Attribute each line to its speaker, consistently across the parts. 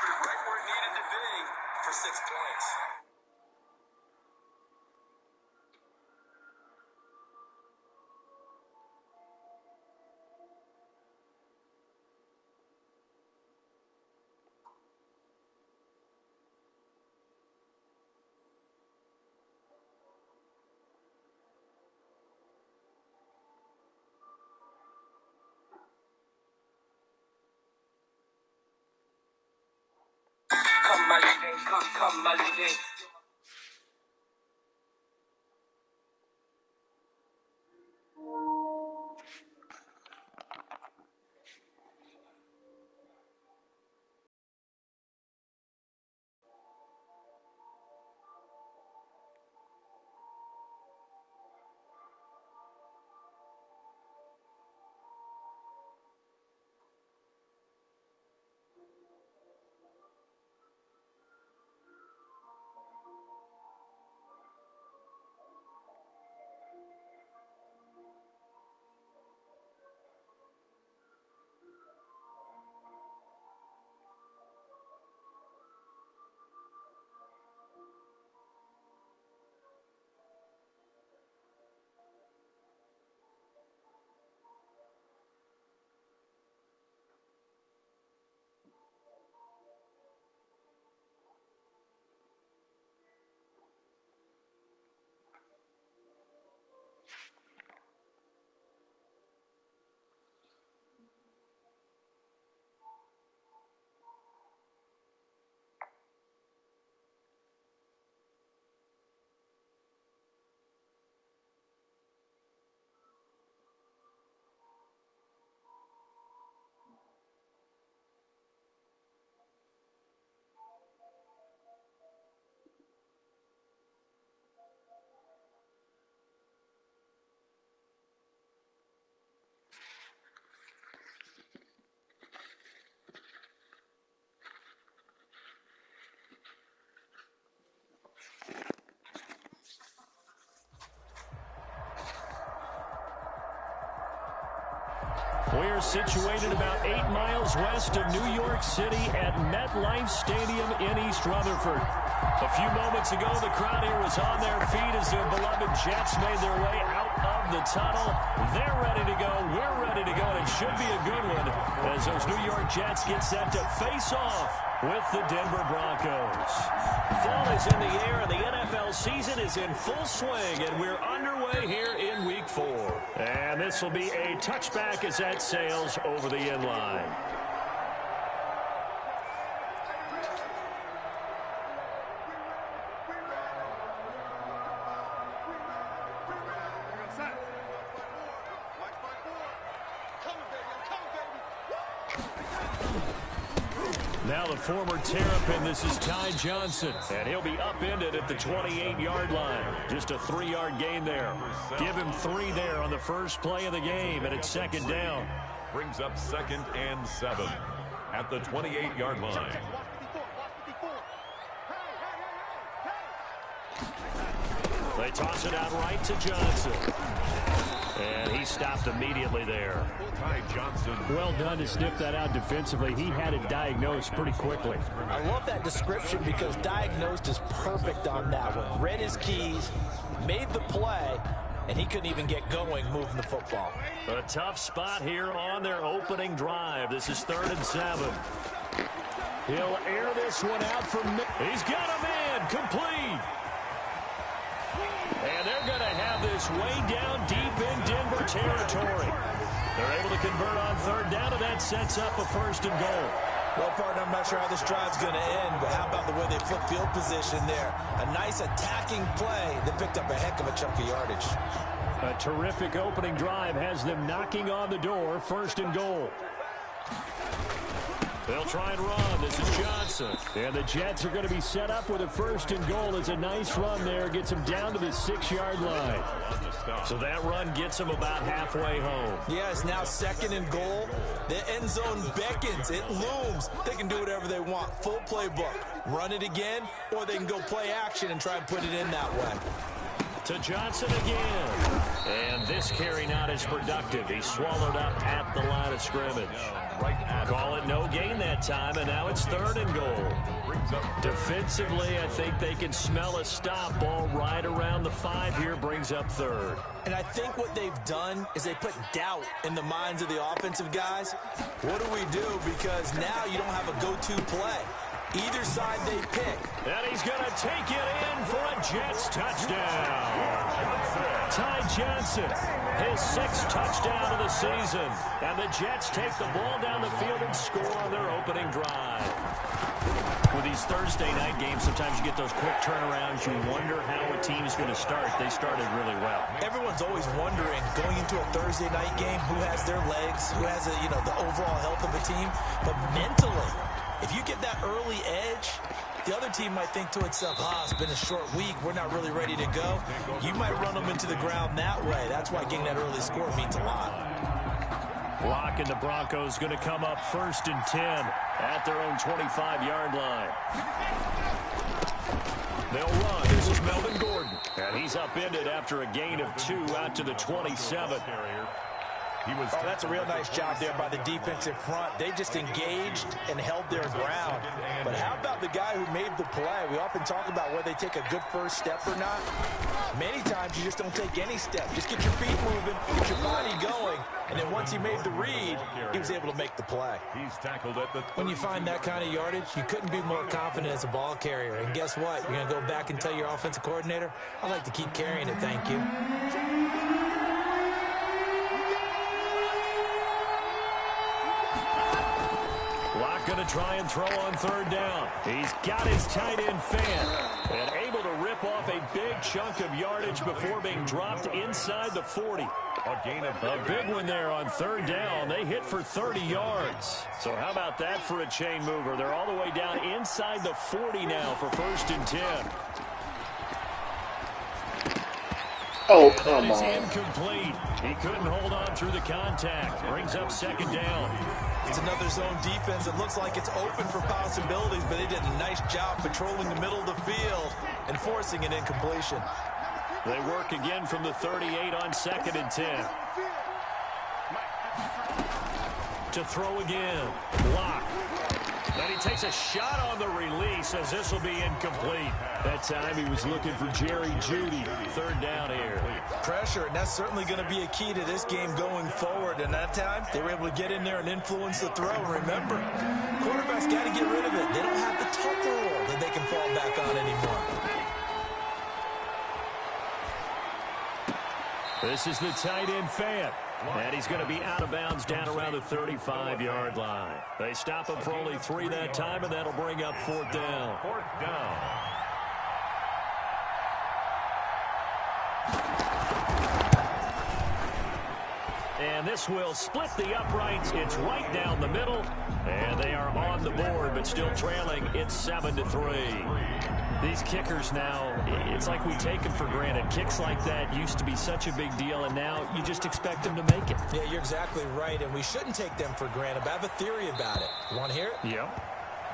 Speaker 1: Right where it needed to be for 6 points. Come my lady, come my lady.
Speaker 2: We're situated about 8 miles west of New York City at MetLife Stadium in East Rutherford. A few moments ago, the crowd here was on their feet as their beloved Jets made their way out of the tunnel. They're ready to go. We're ready to go, and it should be a good one as those New York Jets get set to face off with the Denver Broncos. Fall is in the air, and the NFL season is in full swing, and we're underway here in Week 4. And this will be a touchback as that sails over the end line. Now the former Terrapin, this is Ty Johnson, and he'll be upended at the 28-yard line. Just a 3-yard gain there. Give him 3 there on the first play of the game, and it's second down.
Speaker 3: Brings up 2nd and 7 at the 28-yard line.
Speaker 2: They toss it out right to Johnson. And he stopped immediately there.
Speaker 3: Ty Johnson.
Speaker 2: Well done to sniff that out defensively. He had it diagnosed pretty quickly.
Speaker 4: I love that description because diagnosed is perfect on that one. Read his keys, made the play, and he couldn't even get going moving the football.
Speaker 2: A tough spot here on their opening drive. This is 3rd and 7. He'll air this one out for he's got a man complete. And they're going to have this way down deep in Denver territory. They're able to convert on 3rd down, and that sets up a 1st and goal.
Speaker 4: Well, partner, I'm not sure how this drive's going to end, but how about the way they flip field position there? A nice attacking play that picked up a heck of a chunk of yardage.
Speaker 2: A terrific opening drive has them knocking on the door. 1st and goal. They'll try and run. This is Johnson. And the Jets are going to be set up with a 1st and goal. It's a nice run there. Gets them down to the 6-yard line. So that run gets them about halfway home.
Speaker 4: Yeah, it's now 2nd and goal. The end zone beckons. It looms. They can do whatever they want. Full playbook. Run it again, or they can go play action and try and put it in that way.
Speaker 2: To Johnson again. And this carry not as productive. He's swallowed up at the line of scrimmage. Call it no gain that time, and now it's 3rd and goal. Defensively, I think they can smell a stop. Ball right around the 5 here, brings up 3rd.
Speaker 4: And I think what they've done is they put doubt in the minds of the offensive guys. What do we do? Because now you don't have a go-to play. Either side they pick.
Speaker 2: And he's going to take it in for a Jets touchdown. Ty Johnson, his 6th touchdown of the season. And the Jets take the ball down the field and score on their opening drive. With these Thursday night games, sometimes you get those quick turnarounds. You wonder how a team's going to start. They started really well.
Speaker 4: Everyone's always wondering, going into a Thursday night game, who has their legs, who has the overall health of a team. But mentally, if you get that early edge, the other team might think to itself, it's been a short week, we're not really ready to go. You might run them into the ground that way. That's why getting that early score means a lot.
Speaker 2: Block, and the Broncos going to come up 1st and 10 at their own 25-yard line. They'll run. This is Melvin Gordon. And he's upended after a gain of 2 out to the 27.
Speaker 4: That's a real nice job there by the defensive front. They just engaged and held their ground. But how about the guy who made the play? We often talk about whether they take a good first step or not. Many times you just don't take any step. Just get your feet moving, get your body going, and then once he made the read, he was able to make the play.
Speaker 3: He's tackled at the
Speaker 4: When you find that kind of yardage, you couldn't be more confident as a ball carrier. And guess what? You're going to go back and tell your offensive coordinator, I'd like to keep carrying it, thank you.
Speaker 2: Locke going to try and throw on 3rd down. He's got his tight end Fan, and able to rip off a big chunk of yardage before being dropped inside the 40. A big one there on 3rd down. They hit for 30 yards. So how about that for a chain mover? They're all the way down inside the 40 now for 1st and 10.
Speaker 5: Oh, come
Speaker 2: That is
Speaker 5: on.
Speaker 2: incomplete. He couldn't hold on through the contact. Brings up 2nd down.
Speaker 4: It's another zone defense. It looks like it's open for possibilities, but they did a nice job patrolling the middle of the field and forcing an incompletion.
Speaker 2: They work again from the 38 on 2nd and 10. To throw again. Block. Then he takes a shot on the release as this will be incomplete. That time he was looking for Jerry Jeudy. 3rd down here.
Speaker 4: Pressure, and that's certainly going to be a key to this game going forward. And that time, they were able to get in there and influence the throw. Remember, quarterbacks got to get rid of it. They don't have the tuck rule that they can fall back on anymore.
Speaker 2: This is the tight end Fan. And he's going to be out of bounds down around the 35-yard line. They stop him for only 3 that time, and that'll bring up 4th down.
Speaker 3: 4th down.
Speaker 2: And this will split the uprights. It's right down the middle. And they are on the board, but still trailing. It's 7-3. These kickers now, it's like we take them for granted. Kicks like that used to be such a big deal, and now you just expect them to make it.
Speaker 4: Yeah, you're exactly right, and we shouldn't take them for granted. But I have a theory about it. You want to hear it?
Speaker 2: Yep.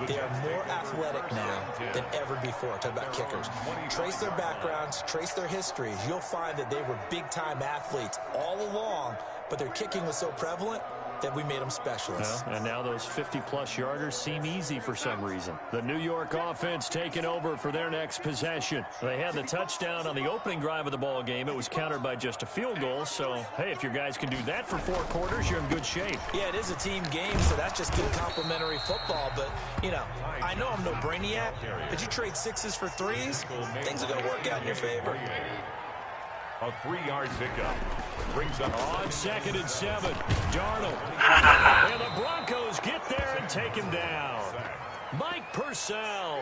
Speaker 4: They are more athletic now than ever before. Talk about kickers. Trace their backgrounds, trace their histories. You'll find that they were big-time athletes all along, but their kicking was so prevalent that we made them specialists.
Speaker 2: Well, and now those 50-plus yarders seem easy for some reason. The New York offense taking over for their next possession. They had the touchdown on the opening drive of the ball game. It was countered by just a field goal. So, hey, if your guys can do that for 4 quarters, you're in good shape.
Speaker 4: Yeah, it is a team game, so that's just good complimentary football. But, I know I'm no brainiac, but you trade 6s for 3s, things are going to work out in your favor.
Speaker 3: A 3-yard pickup. Brings up
Speaker 2: on 2nd and 7. Darnold. And the Broncos get there and take him down. Mike Purcell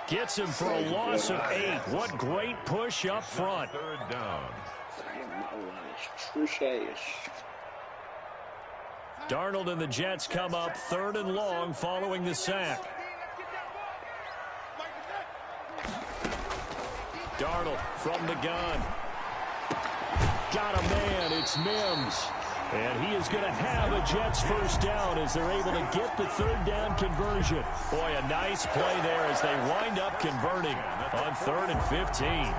Speaker 2: gets him for a loss of 8. What great push up front.
Speaker 3: 3rd down.
Speaker 2: Darnold and the Jets come up 3rd and long following the sack. Darnold from the gun. Got a man, it's Mims. And he is going to have a Jets 1st down as they're able to get the 3rd down conversion. Boy, a nice play there as they wind up converting on 3rd and 15.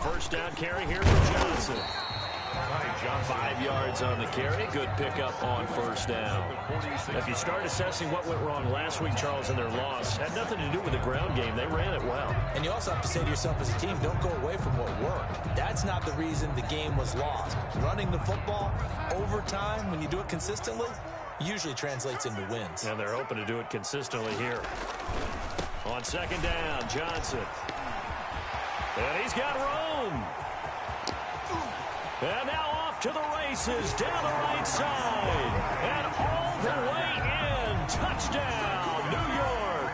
Speaker 2: first down carry here for Johnson. 5 yards on the carry. Good pickup on first down. If you start assessing what went wrong last week, Charles, in their loss, had nothing to do with the ground game. They ran it well.
Speaker 4: And you also have to say to yourself as a team, don't go away from what worked. That's not the reason the game was lost. Running the football over time, when you do it consistently, usually translates into wins.
Speaker 2: And they're hoping to do it consistently here. On second down, Johnson. And he's got room. And now off to the races, down the right side. And all the way in. Touchdown, New York.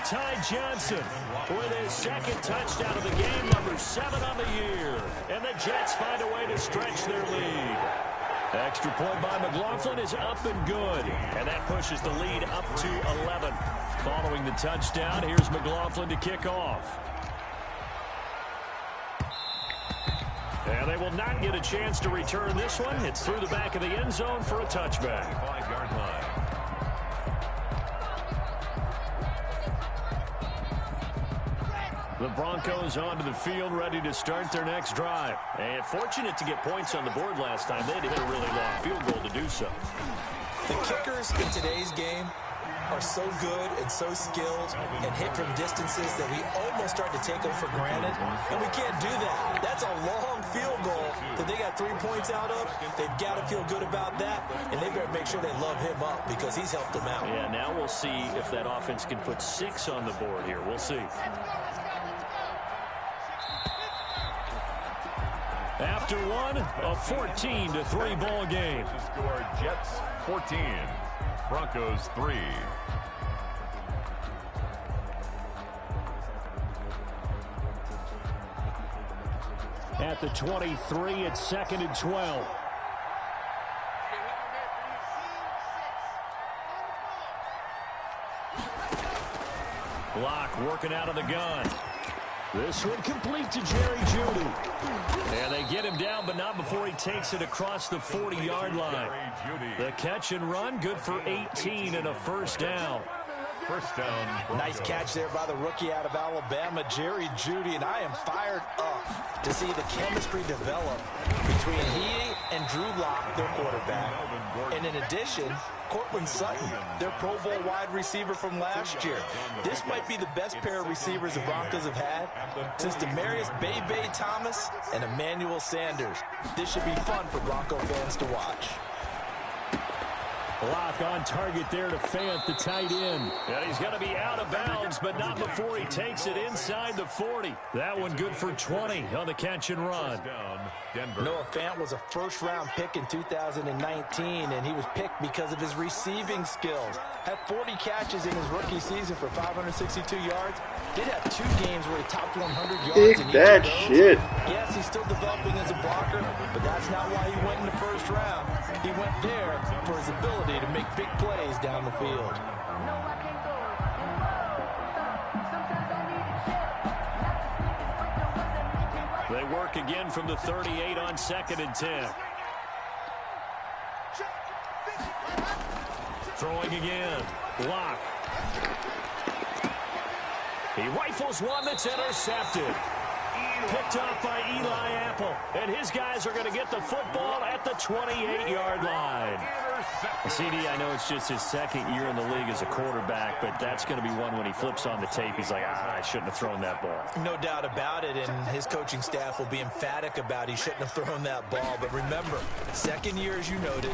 Speaker 2: Ty Johnson with his second touchdown of the game, number 7 on the year. And the Jets find a way to stretch their lead. Extra point by McLaughlin is up and good. And that pushes the lead up to 11. Following the touchdown, here's McLaughlin to kick off. And they will not get a chance to return this one. It's through the back of the end zone for a touchback.
Speaker 3: 5-yard line.
Speaker 2: The Broncos onto the field, ready to start their next drive. And fortunate to get points on the board last time. They had to hit a really long field goal to do so.
Speaker 4: The kickers in today's game are so good and so skilled and hit from distances that we almost start to take them for granted. And we can't do that. That's a long field goal that they got 3 points out of. They've got to feel good about that, and they better make sure they love him up because he's helped them out.
Speaker 2: Yeah, now we'll see if that offense can put 6 on the board here. We'll see. After one, a 14-3 ball game.
Speaker 3: The score, Jets 14, Broncos 3.
Speaker 2: At the 23, it's 2nd and 12. Block working out of the gun. This one complete to Jerry Jeudy. And they get him down, but not before he takes it across the 40-yard line. The catch and run, good for 18 and a first down.
Speaker 3: First down.
Speaker 4: Nice catch there by the rookie out of Alabama, Jerry Jeudy, and I am fired up to see the chemistry develop between he and Drew Lock, their quarterback, and in addition, Cortland Sutton, their Pro Bowl wide receiver from last year. This might be the best pair of receivers the Broncos have had since Demaryius Bebe Thomas and Emmanuel Sanders. This should be fun for Bronco fans to watch.
Speaker 2: Lock on target there to Fant, the tight end. And he's going to be out of bounds, but not before he takes it inside the 40. That one good for 20 on the catch and run.
Speaker 4: Noah Fant was a first-round pick in 2019, and he was picked because of his receiving skills. Had 40 catches in his rookie season for 562 yards. Did have 2 games where he topped 100 yards
Speaker 5: Take
Speaker 4: in each
Speaker 5: that
Speaker 4: of those.
Speaker 5: shit.
Speaker 4: Yes, he's still developing as a blocker, but that's not why he went in the first round. He went there for his ability to make big plays down the field.
Speaker 2: They work again from the 38 on 2nd and 10. Throwing again. Lock. He rifles one that's intercepted. Picked off by Eli Apple. And his guys are going to get the football at the 28-yard line. CD, I know it's just his 2nd year in the league as a quarterback, but that's going to be one when he flips on the tape. He's like, I shouldn't have thrown that ball.
Speaker 4: No doubt about it, and his coaching staff will be emphatic about he shouldn't have thrown that ball. But remember, 2nd year, as you noted,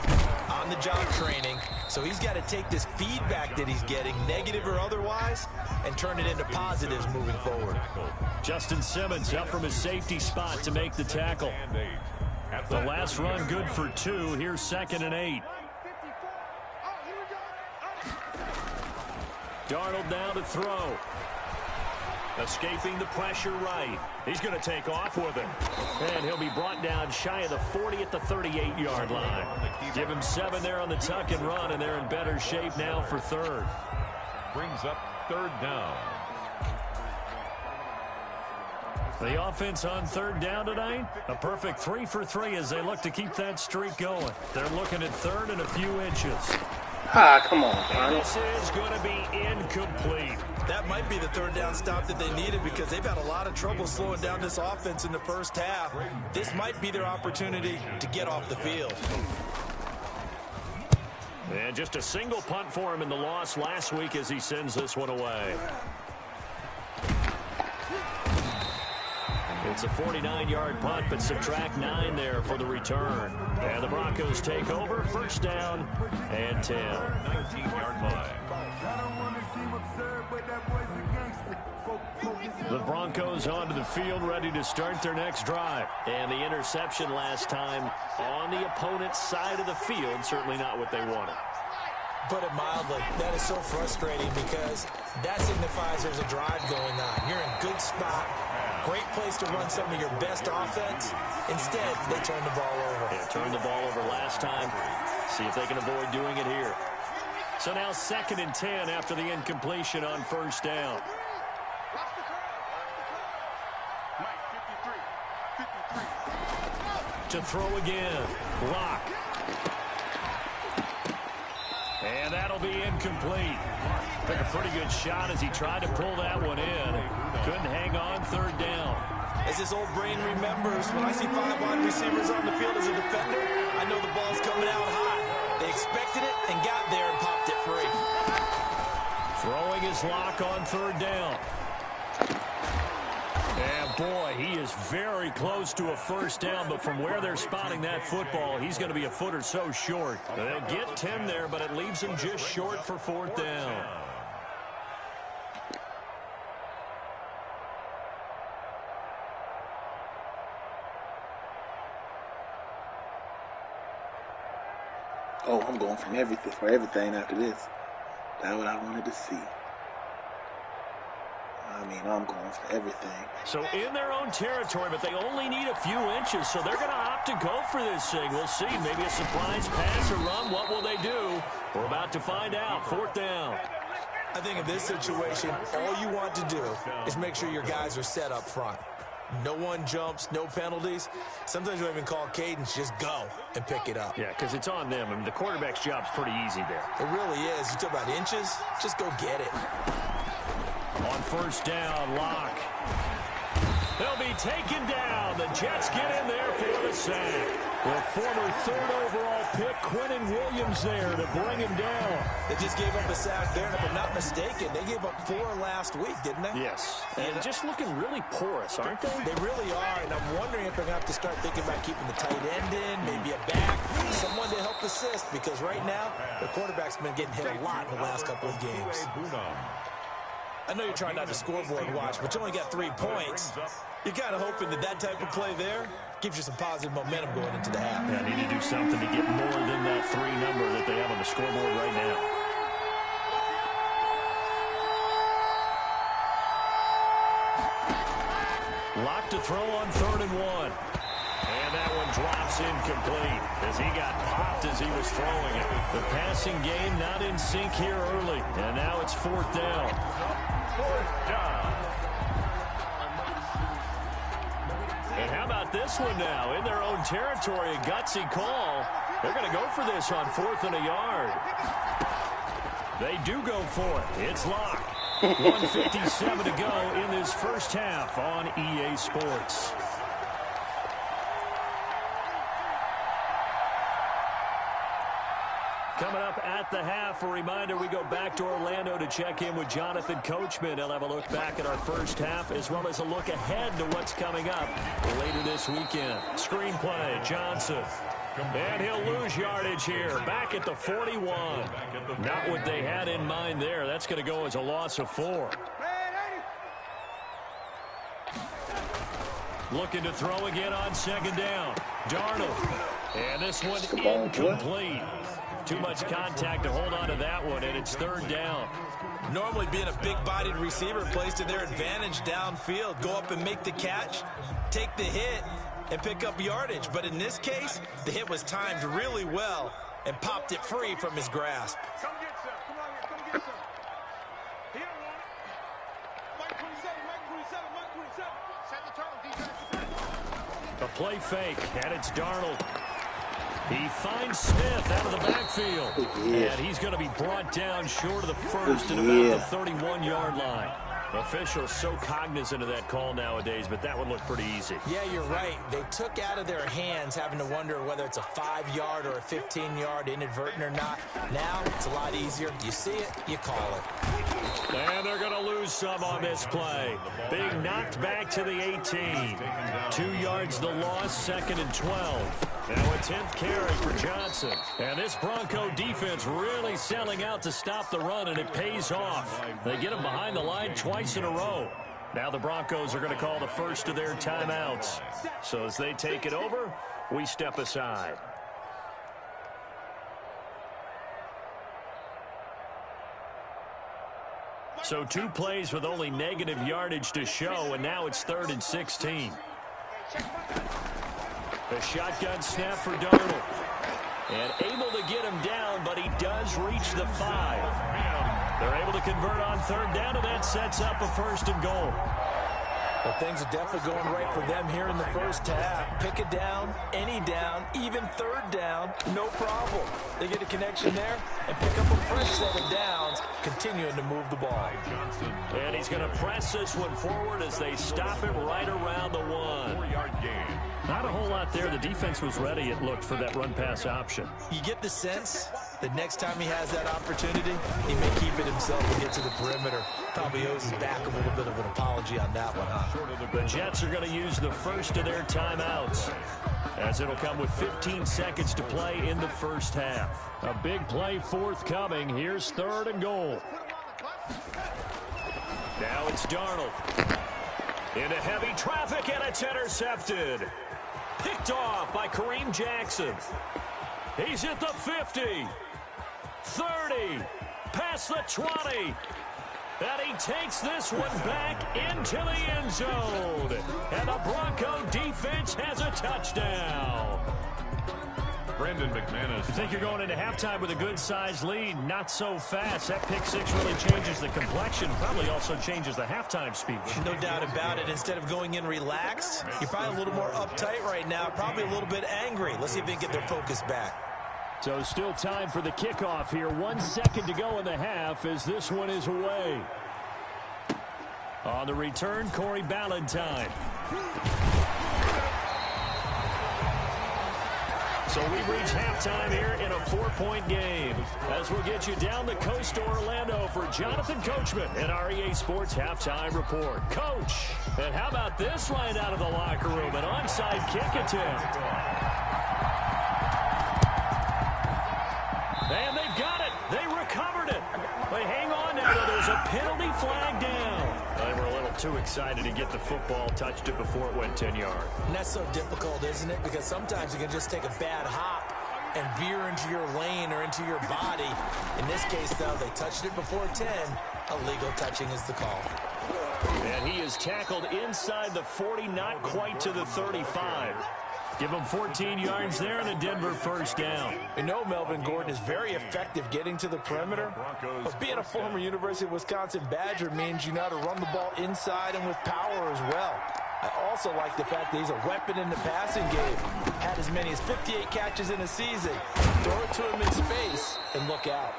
Speaker 4: on-the-job training. So he's got to take this feedback that he's getting, negative or otherwise, and turn it into positives moving forward.
Speaker 2: Justin Simmons up from his safety spot to make the tackle. The last run good for 2. Here's 2nd and 8. Darnold now to throw. Escaping the pressure right. He's going to take off with it. And he'll be brought down shy of the 40 at the 38-yard line. Give him 7 there on the tuck and run, and they're in better shape now for 3rd.
Speaker 3: Brings up 3rd down.
Speaker 2: The offense on 3rd down tonight, a perfect 3 for 3 as they look to keep that streak going. They're looking at 3rd and a few inches.
Speaker 5: Ah, come on,
Speaker 2: And
Speaker 5: Donald.
Speaker 2: this is going to be incomplete.
Speaker 4: That might be the third down stop that they needed because they've had a lot of trouble slowing down this offense in the first half. This might be their opportunity to get off the field.
Speaker 2: And just a single punt for him in the loss last week as he sends this one away. It's a 49-yard punt, but subtract 9 there for the return. And the Broncos take over, first down and 10.
Speaker 3: 19-yard line.
Speaker 2: The Broncos onto the field, ready to start their next drive. And the interception last time on the opponent's side of the field, certainly not what they wanted.
Speaker 4: Put it mildly, that is so frustrating because that signifies there's a drive going on. You're in a good spot, great place to run some of your best offense. Instead, they turn the ball over.
Speaker 2: Yeah, turned the ball over last time. See if they can avoid doing it here. So now 2nd and 10 after the incompletion on first down. To throw again. Lock. And that'll be incomplete. Took a pretty good shot as he tried to pull that one in. Couldn't hang on, third down.
Speaker 4: As this old brain remembers, when I see 5 wide receivers on the field as a defender, I know the ball's coming out hot. They expected it and got there and popped it free.
Speaker 2: Throwing his lock on third down. And boy, he is very close to a first down, but from where they're spotting that football, he's going to be a foot or so short. They'll get 10 there, but it leaves him just short for fourth down.
Speaker 5: Oh, I'm going for everything after this. That's what I wanted to see. I mean, I'm going for everything.
Speaker 2: So in their own territory, but they only need a few inches, so they're going to opt to go for this thing. We'll see. Maybe a surprise pass or run. What will they do? We're about to find out. Fourth down.
Speaker 4: I think in this situation, all you want to do is make sure your guys are set up front. No one jumps, no penalties. Sometimes you don't even call cadence, just go and pick it up.
Speaker 2: Yeah, because it's on them. I mean, the quarterback's job's pretty easy there.
Speaker 4: It really is. You talk about inches, just go get it.
Speaker 2: On first down, Lock. They'll be taken down. The Jets get in there for the sack. The former 3rd overall pick, Quinnen Williams, there to bring him down.
Speaker 4: They just gave up a sack there, and if I'm not mistaken, they gave up 4 last week, didn't they?
Speaker 2: Yes. And just looking really porous, aren't they?
Speaker 4: They really are, and I'm wondering if they're going to have to start thinking about keeping the tight end in, maybe a back, someone to help assist, because right now, the quarterback's been getting hit a lot in the last couple of games. I know you're trying not to scoreboard watch, but you only got 3 points. You're kind of hoping that that type of play there gives you some positive momentum going into the half.
Speaker 2: Yeah, need to do something to get more than that 3 number that they have on the scoreboard right now. Lock to throw on 3rd and 1. And that one drops incomplete as he got popped as he was throwing it. The passing game not in sync here early. And now it's 4th down.
Speaker 3: 4th down.
Speaker 2: And how about this one now? In their own territory, a gutsy call. They're going to go for this on 4th and a yard. They do go for it. It's Lock. 1:57 to go in this first half on EA Sports. Coming up at the half, a reminder, we go back to Orlando to check in with Jonathan Coachman. He'll have a look back at our first half as well as a look ahead to what's coming up later this weekend. Screenplay, Johnson. And he'll lose yardage here. Back at the 41. Not what they had in mind there. That's going to go as a loss of 4. Looking to throw again on 2nd down. Darnold. And this one incomplete. Too much contact to hold on to that one, and it's 3rd down.
Speaker 4: Normally being a big-bodied receiver plays to their advantage downfield. Go up and make the catch, take the hit, and pick up yardage. But in this case, the hit was timed really well and popped it free from his grasp.
Speaker 6: Come get some. Come on here. Come get some. He don't want it. Mike 27, Mike 27, Mike 27. Set the turtle, defense.
Speaker 2: A play fake, and it's Darnold. He finds Smith out of the backfield. And he's going to be brought down short of the first at about the 31-yard line. Officials so cognizant of that call nowadays, but that would look pretty easy.
Speaker 4: Yeah, you're right. They took out of their hands having to wonder whether it's a 5-yard or a 15-yard inadvertent or not. Now it's a lot easier. You see it, you call it.
Speaker 2: And they're going to lose some on this play. Being knocked back to the 18. 2 yards the loss, 2nd and 12. Now a 10th carry for Johnson. And this Bronco defense really selling out to stop the run, and it pays off. They get him behind the line twice in a row. Now the Broncos are going to call the first of their timeouts. So as they take it over, we step aside. So 2 plays with only negative yardage to show, and now it's 3rd and 16. The shotgun snap for Darnold. And able to get him down, but he does reach the 5. They're able to convert on 3rd down, and that sets up a 1st and goal.
Speaker 4: Well, things are definitely going right for them here in the first half. Pick a down, any down, even 3rd down, no problem. They get a connection there and pick up a fresh set of downs, continuing to move the ball.
Speaker 2: And he's going to press this one forward as they stop him right around the 1.
Speaker 3: 4-yard gain.
Speaker 2: Not a whole lot there. The defense was ready, it looked, for that run-pass option.
Speaker 4: You get the sense that next time he has that opportunity, he may keep it himself and get to the perimeter. Probably owes his back a little bit of an apology on that one, huh?
Speaker 2: The Jets are going to use the first of their timeouts, as it'll come with 15 seconds to play in the first half. A big play forthcoming. Here's 3rd and goal. Now it's Darnold. Into heavy traffic, and it's intercepted. Picked off by Kareem Jackson. He's at the 50. 30. Past the 20. And he takes this one back into the end zone. And the Bronco defense has a touchdown.
Speaker 3: Brandon McManus.
Speaker 2: I think you're going into halftime with a good-sized lead. Not so fast. That pick six really changes the complexion. Probably also changes the halftime speech.
Speaker 4: No doubt about it. Instead of going in relaxed, you're probably a little more uptight right now. Probably a little bit angry. Let's see if they can get their focus back.
Speaker 2: So still time for the kickoff here. 1 second to go in the half as this one is away. On the return, Corey Ballantyne. So we've reached halftime here in a 4-point game. As we'll get you down the coast to Orlando for Jonathan Coachman and our EA Sports Halftime Report. Coach, and how about this right out of the locker room? An onside kick attempt. And they've got it. They recovered it. They hang on now. There's a penalty flag down. They were a little too excited to get the football, touched it before it went 10 yards.
Speaker 4: And that's so difficult, isn't it? Because sometimes you can just take a bad hop and veer into your lane or into your body. In this case, though, they touched it before 10. Illegal touching is the call.
Speaker 2: And he is tackled inside the 40, not quite to the 35. Give him 14 yards there and a Denver first down.
Speaker 4: You know Melvin Gordon is very effective getting to the perimeter, but being a former University of Wisconsin Badger means you know how to run the ball inside and with power as well. I also like the fact that he's a weapon in the passing game. Had as many as 58 catches in a season. Throw it to him in space and look out.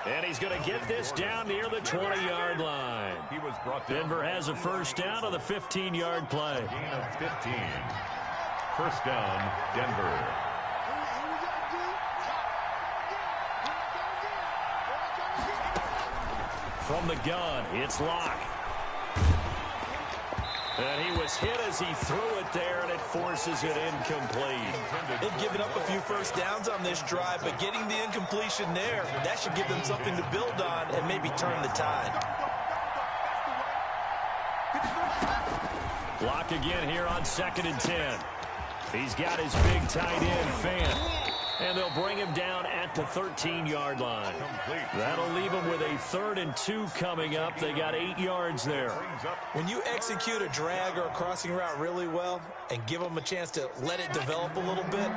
Speaker 2: And he's going to get this down near the 20-yard line.
Speaker 3: He was brought down.
Speaker 2: Denver has a first down on the 15-yard play.
Speaker 3: Gain of 15. First down, Denver.
Speaker 2: From the gun, it's Locke. And he was hit as he threw it there, and it forces it incomplete.
Speaker 4: They've given up a few first downs on this drive, but getting the incompletion there, that should give them something to build on and maybe turn the tide.
Speaker 2: Locke again here on 2nd and 10. He's got his big tight end, Fant. And they'll bring him down at the 13-yard line. That'll leave him with a 3rd and 2 coming up. They got 8 yards there.
Speaker 4: When you execute a drag or a crossing route really well and give them a chance to let it develop a little bit,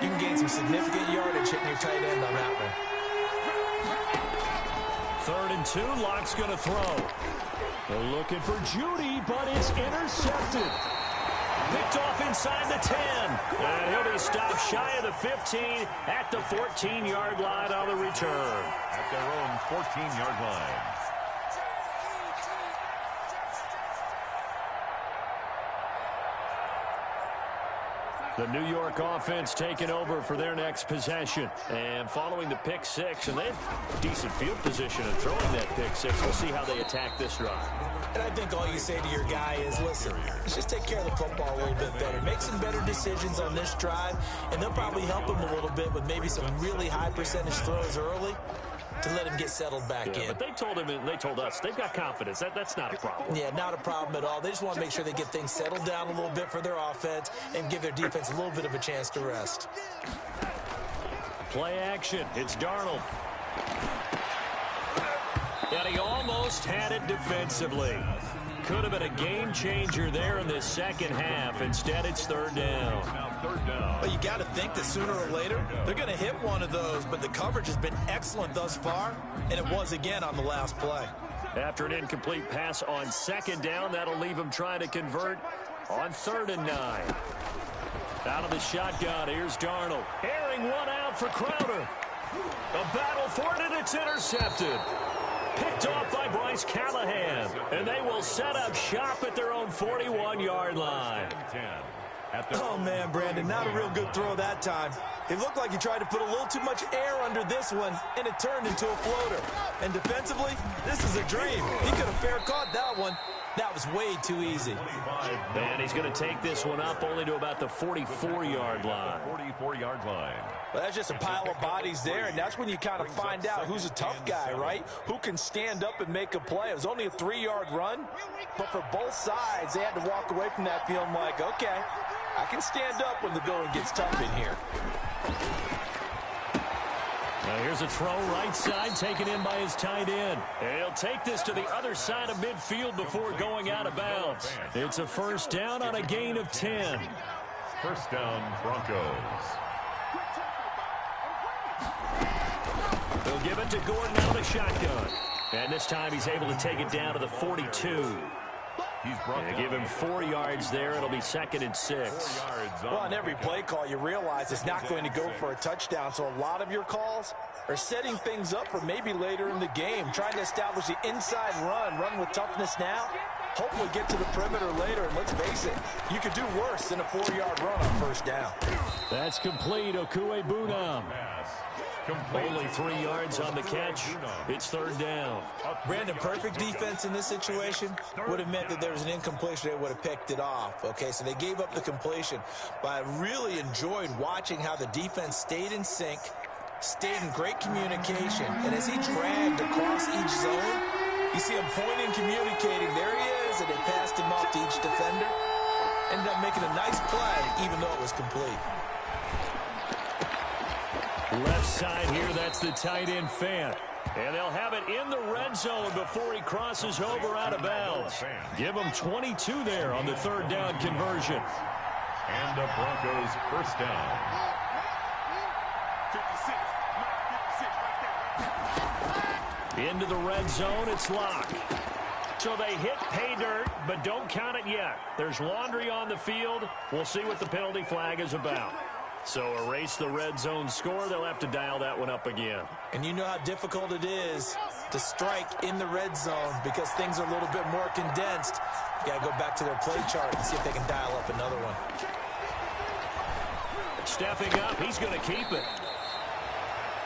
Speaker 4: you can gain some significant yardage hitting your tight end on that one.
Speaker 2: 3rd and 2, Locke's going to throw. They're looking for Judy, but it's intercepted. Picked off inside the 10. And he'll be stopped shy of the 15 at the 14-yard line on the return.
Speaker 3: At their own 14-yard line.
Speaker 2: The New York offense taking over for their next possession. And following the pick six, and they have decent field position in throwing that pick six. We'll see how they attack this drive.
Speaker 4: And I think all you say to your guy is, listen, let's just take care of the football a little bit better. Make some better decisions on this drive, and they'll probably help him a little bit with maybe some really high percentage throws early to let him get settled back in.
Speaker 2: But they told him and they told us they've got confidence. That's not a problem.
Speaker 4: Yeah, not a problem at all. They just want to make sure they get things settled down a little bit for their offense and give their defense a little bit of a chance to rest.
Speaker 2: Play action. It's Darnold. And he almost had it defensively. Could have been a game changer there in this second half. Instead, it's third down.
Speaker 3: Now third down.
Speaker 4: But you got to think that sooner or later, they're going to hit one of those. But the coverage has been excellent thus far, and it was again on the last play.
Speaker 2: After an incomplete pass on second down, that'll leave him trying to convert on 3rd and 9. Out of the shotgun, here's Darnold. Airing one out for Crowder. A battle for it, and it's intercepted. Picked off by Bryce Callahan. And they will set up shop at their own 41-yard line.
Speaker 4: Oh, man, Brandon, not a real good throw that time. It looked like he tried to put a little too much air under this one, and it turned into a floater. And defensively, this is a dream. He could have fair caught that one. That was way too easy.
Speaker 2: And he's going to take this one up only to about the 44-yard line.
Speaker 3: 44-yard line.
Speaker 4: Well, that's just a pile of bodies there, and that's when you kind of find out who's a tough guy, right? Who can stand up and make a play. It was only a 3-yard run, but for both sides, they had to walk away from that feeling like, okay, I can stand up when the going gets tough in here.
Speaker 2: Now here's a throw right side taken in by his tight end. And he'll take this to the other side of midfield before going out of bounds. It's a first down on a gain of 10.
Speaker 3: First down, Broncos.
Speaker 2: They'll give it to Gordon out of the shotgun. And this time he's able to take it down to the 42. And give him 4 yards there. It'll be 2nd and 6.
Speaker 4: Well, on every play call, you realize it's not going to go for a touchdown. So a lot of your calls are setting things up for maybe later in the game, trying to establish the inside run with toughness now, hopefully get to the perimeter later. And let's face it, you could do worse than a 4-yard run on first down.
Speaker 2: That's complete. Okuwebunam. Only 3 yards on the catch. It's 3rd down.
Speaker 4: Brandon, perfect defense in this situation would have meant that there was an incompletion. They would have picked it off. Okay, so they gave up the completion. But I really enjoyed watching how the defense stayed in sync, stayed in great communication. And as he dragged across each zone, you see him pointing, communicating. There he is, and they passed him off to each defender. Ended up making a nice play, even though it was complete.
Speaker 2: Left side here, that's the tight end Fant. And they'll have it in the red zone before he crosses over out of bounds. Give him 22 there on the 3rd down conversion.
Speaker 3: And the Broncos first down.
Speaker 6: 56
Speaker 2: Into the red zone, it's Locke. So they hit pay dirt, but don't count it yet. There's laundry on the field. We'll see what the penalty flag is about. So erase the red zone score. They'll have to dial that one up again.
Speaker 4: And you know how difficult it is to strike in the red zone because things are a little bit more condensed. You got to go back to their play chart and see if they can dial up another one.
Speaker 2: Stepping up, he's going to keep it.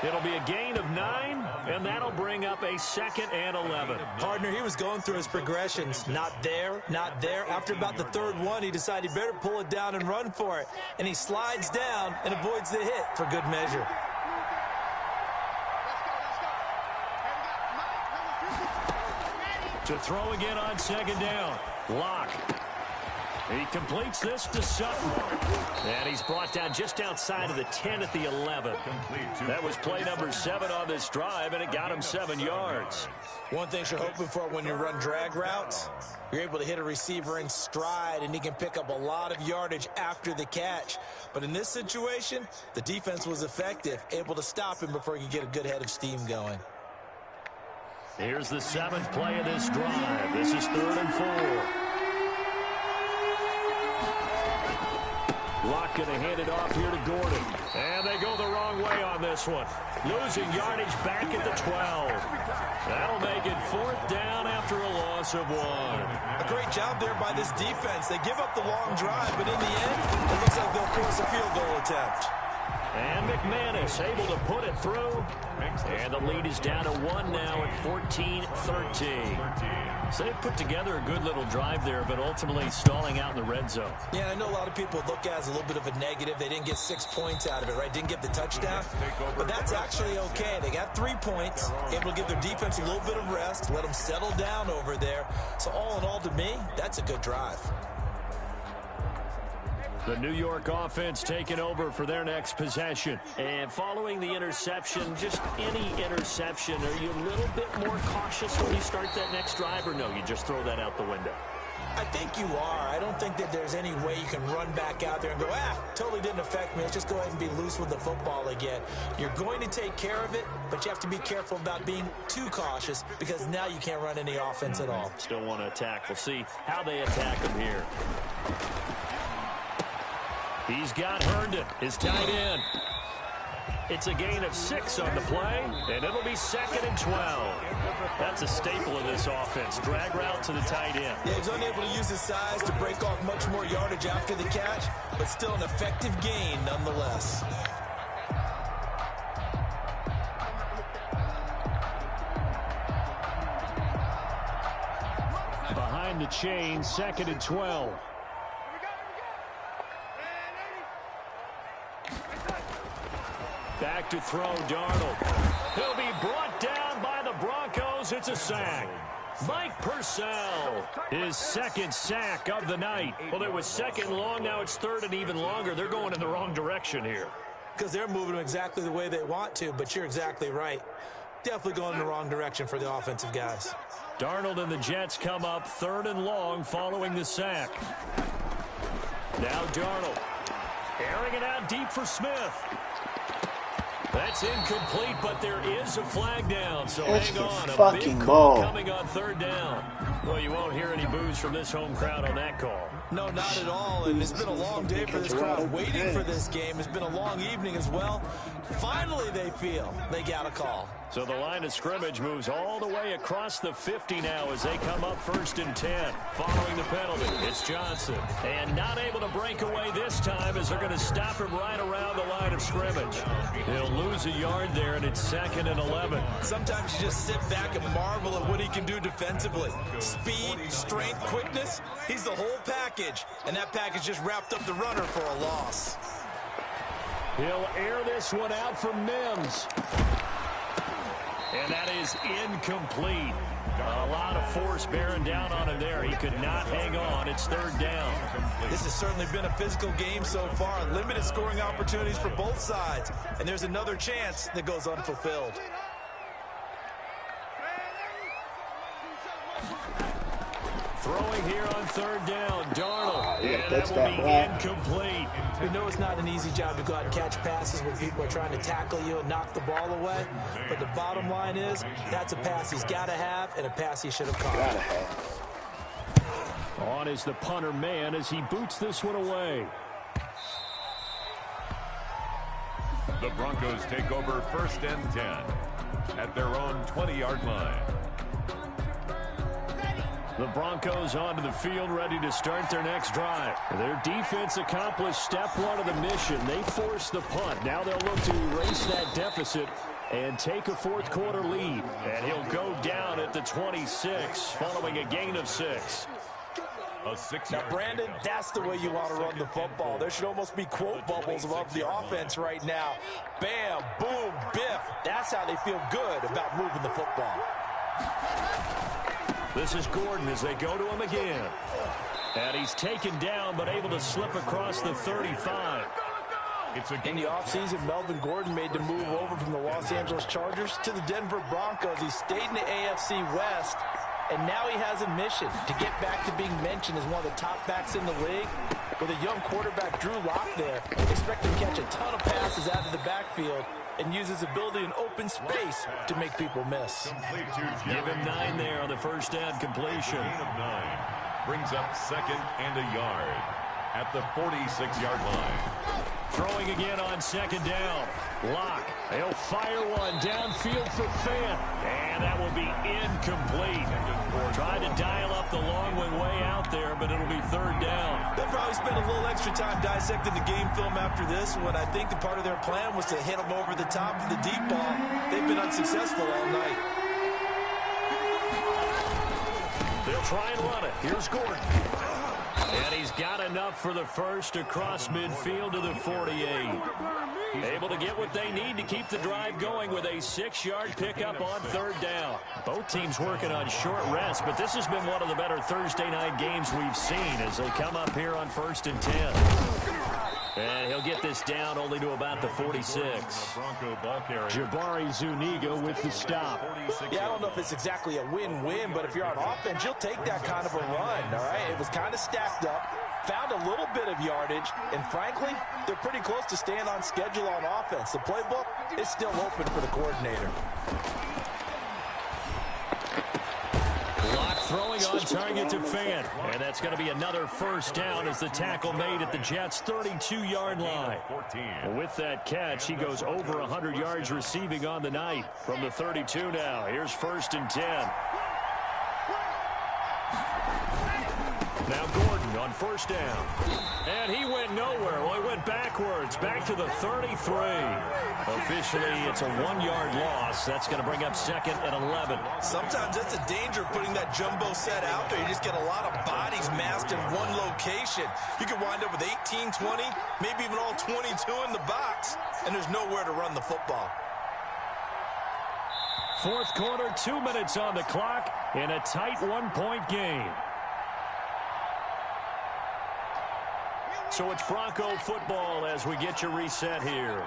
Speaker 2: It'll be a gain of 9, and that'll bring up a 2nd and 11.
Speaker 4: Partner, he was going through his progressions. Not there, not there. After about the 3rd one, he decided he better pull it down and run for it. And he slides down and avoids the hit for good measure.
Speaker 2: To throw again on 2nd down. Locke. He completes this to Sutton. And he's brought down just outside of the 10 at the 11. That was play number 7 on this drive, and it got him 7 yards.
Speaker 4: One thing you're hoping for when you run drag routes, you're able to hit a receiver in stride, and he can pick up a lot of yardage after the catch. But in this situation, the defense was effective, able to stop him before he could get a good head of steam going.
Speaker 2: Here's the 7th play of this drive. This is 3rd and 4. going to hand it off here to Gordon. And they go the wrong way on this one. Losing yardage back at the 12. That'll make it 4th down after a loss of 1.
Speaker 4: A great job there by this defense. They give up the long drive, but in the end, it looks like they'll force a field goal attempt.
Speaker 2: And McManus able to put it through. And the lead is down to 1 now at 14-13. So they put together a good little drive there, but ultimately stalling out in the red zone.
Speaker 4: Yeah, I know a lot of people look at it as a little bit of a negative. They didn't get 6 points out of it, right? Didn't get the touchdown. But that's actually okay. They got 3 points, able to give their defense a little bit of rest, let them settle down over there. So all in all, to me, that's a good drive.
Speaker 2: The New York offense taking over for their next possession. And following the interception, just any interception, are you a little bit more cautious when you start that next drive, or no, you just throw that out the window?
Speaker 4: I think you are. I don't think that there's any way you can run back out there and go, totally didn't affect me. Let's just go ahead and be loose with the football again. You're going to take care of it, but you have to be careful about being too cautious because now you can't run any offense at all.
Speaker 2: Still want to attack. We'll see how they attack him here. He's got Herndon, his tight end. It's a gain of 6 on the play, and it'll be 2nd and 12. That's a staple of this offense. Drag route to the tight end.
Speaker 4: Yeah, he's unable to use his size to break off much more yardage after the catch, but still an effective gain nonetheless.
Speaker 2: Behind the chain, 2nd and 12. Back to throw, Darnold. He'll be brought down by the Broncos. It's a sack. Mike Purcell, his 2nd sack of the night. Well, it was 2nd long. Now it's 3rd and even longer. They're going in the wrong direction here.
Speaker 4: Because they're moving them exactly the way they want to, but you're exactly right. Definitely going in the wrong direction for the offensive guys.
Speaker 2: Darnold and the Jets come up 3rd and long following the sack. Now Darnold. Airing it out deep for Smith. That's incomplete, but there is a flag down, so hang on. A big call coming on 3rd down. Well, you won't hear any boos from this home crowd on that call.
Speaker 4: No, not at all, and it's been a long day for this crowd waiting for this game. It's been a long evening as well. Finally, they feel they got a call.
Speaker 2: So the line of scrimmage moves all the way across the 50 now as they come up 1st and 10. Following the penalty, it's Johnson. And not able to break away this time as they're going to stop him right around the line of scrimmage. He'll lose a yard there, and it's 2nd and 11.
Speaker 4: Sometimes you just sit back and marvel at what he can do defensively. Speed, strength, quickness, he's the whole package. And that package just wrapped up the runner for a loss.
Speaker 2: He'll air this one out for Mims. And that is incomplete. A lot of force bearing down on him there. He could not hang on. It's 3rd down.
Speaker 4: This has certainly been a physical game so far. Limited scoring opportunities for both sides. And there's another chance that goes unfulfilled.
Speaker 2: Throwing here on 3rd down, Darnold. And that will be incomplete.
Speaker 4: We know it's not an easy job to go out and catch passes when people are trying to tackle you and knock the ball away. But the bottom line is, that's a pass he's got to have and a pass he should have caught.
Speaker 2: On is the punter man as he boots this one away.
Speaker 3: The Broncos take over 1st and 10 at their own 20-yard line.
Speaker 2: The Broncos onto the field, ready to start their next drive. Their defense accomplished step 1 of the mission. They forced the punt. Now they'll look to erase that deficit and take a 4th quarter lead. And he'll go down at the 26 following a gain of 6.
Speaker 4: Now, Brandon, that's the way you want to run the football. There should almost be quote bubbles above the offense right now. Bam, boom, biff. That's how they feel good about moving the football.
Speaker 2: This is Gordon as they go to him again. And he's taken down but able to slip across the 35.
Speaker 4: In the offseason, Melvin Gordon made the move over from the Los Angeles Chargers to the Denver Broncos. He stayed in the AFC West, and now he has a mission to get back to being mentioned as one of the top backs in the league. With a young quarterback, Drew Lock, there, expect him to catch a ton of passes out of the backfield and use his ability in open space to make people miss.
Speaker 2: Give him 9 there on the 1st down completion.
Speaker 3: Gain of 9 brings up 2nd and a yard. at the 46-yard line.
Speaker 2: Throwing again on second down. Locke. He'll fire one downfield for Fant. And that will be incomplete. Tried to dial up the long way out there, but it'll be third down.
Speaker 4: They'll probably spend a little extra time dissecting the game film after this one. I think the part of their plan was to hit them over the top of the deep ball. They've been unsuccessful all night.
Speaker 2: They'll try and run it. Here's Gordon. And he's got enough for the first across midfield to the 48. Able to get what they need to keep the drive going with a 6-yard pickup on third down. Both teams working on short rest, but this has been one of the better Thursday night games we've seen as they come up here on 1st and 10. And he'll get this down only to about the 46. Jabari Zuniga with the stop.
Speaker 4: Yeah, I don't know if it's exactly a win-win, but if you're on offense, you'll take that kind of a run, all right? It was kind of stacked up, found a little bit of yardage, and frankly, they're pretty close to staying on schedule on offense. The playbook is still open for the coordinator.
Speaker 2: Throwing on target to Fant. And that's going to be another first down as the tackle made at the Jets' 32-yard line. With that catch, he goes over 100 yards receiving on the night from the 32 now. Here's 1st and 10. Now Gordon on first down. And he went nowhere. Well, he went backwards, back to the 33. Officially, it's a 1-yard loss. That's going to bring up 2nd and 11.
Speaker 4: Sometimes that's the danger of putting that jumbo set out there. You just get a lot of bodies massed in one location. You could wind up with 18, 20, maybe even all 22 in the box, and there's nowhere to run the football.
Speaker 2: Fourth quarter, 2 minutes on the clock in a tight 1-point game. So it's Bronco football as we get you reset here.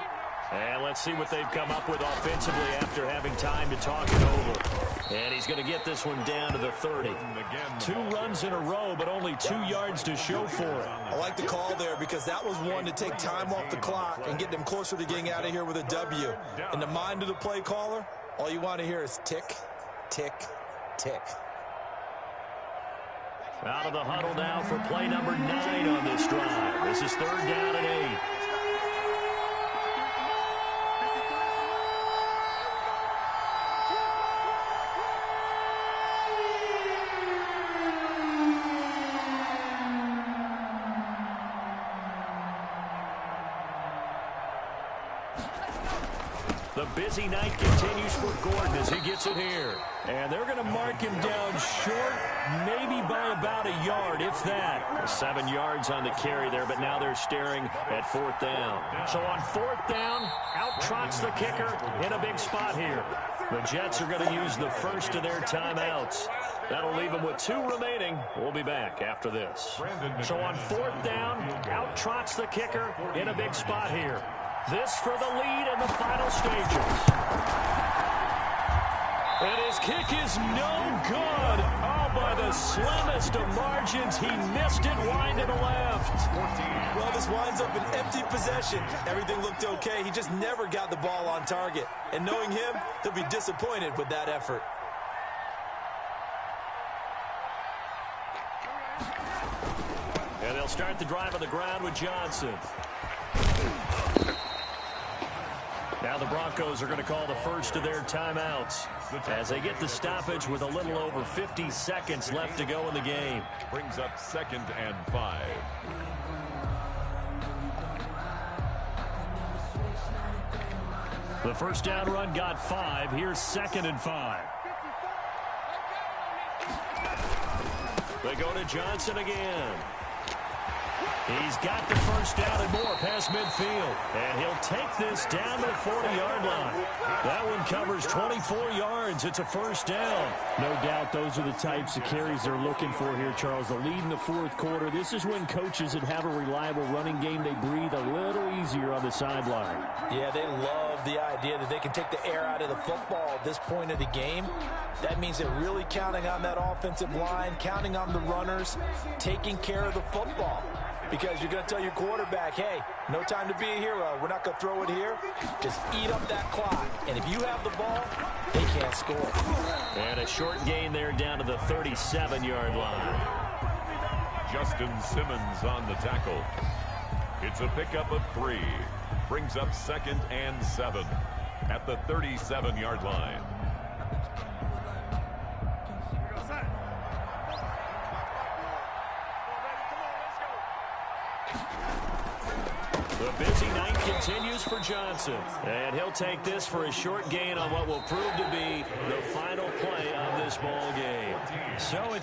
Speaker 2: And let's see what they've come up with offensively after having time to talk it over. And he's going to get this one down to the 30. 2 runs in a row, but only 2 yards to show for it.
Speaker 4: I like the call there because that was one to take time off the clock and get them closer to getting out of here with a W. In the mind of the play caller, all you want to hear is tick, tick, tick.
Speaker 2: Out of the huddle now for play number 9 on this drive. This is 3rd down and 8. The busy night continues for Gordon as he gets it here. And they're going to mark him down short, maybe by about a yard, if that. 7 yards on the carry there, but now they're staring at 4th down. So on 4th down, out trots the kicker in a big spot here. The Jets are going to use the first of their timeouts. That'll leave them with 2 remaining. We'll be back after this. So on 4th down, out trots the kicker in a big spot here. This for the lead in the final stages. And his kick is no good. Oh, by the slimmest of margins, he missed it wide to the left.
Speaker 4: Well, this winds up an empty possession. Everything looked okay. He just never got the ball on target. And knowing him, he'll be disappointed with that effort.
Speaker 2: And they'll start the drive on the ground with Johnson. Now the Broncos are going to call the first of their timeouts as they get the stoppage with a little over 50 seconds left to go in the game.
Speaker 3: Brings up 2nd and 5.
Speaker 2: The first down run got 5. Here's 2nd and 5. They go to Johnson again. He's got the first down and more past midfield. And he'll take this down to the 40-yard line. That one covers 24 yards. It's a first down.
Speaker 7: No doubt those are the types of carries they're looking for here, Charles. The lead in the 4th quarter. This is when coaches that have a reliable running game, they breathe a little easier on the sideline.
Speaker 4: Yeah, they love the idea that they can take the air out of the football at this point of the game. That means they're really counting on that offensive line, counting on the runners, taking care of the football. Because you're going to tell your quarterback, hey, no time to be a hero. We're not going to throw it here. Just eat up that clock. And if you have the ball, they can't score.
Speaker 2: And a short gain there down to the 37-yard line.
Speaker 3: Justin Simmons on the tackle. It's a pickup of 3. Brings up 2nd and 7 at the 37-yard line.
Speaker 2: The busy night continues for Johnson. And he'll take this for a short gain on what will prove to be the final play of this ball game. So it's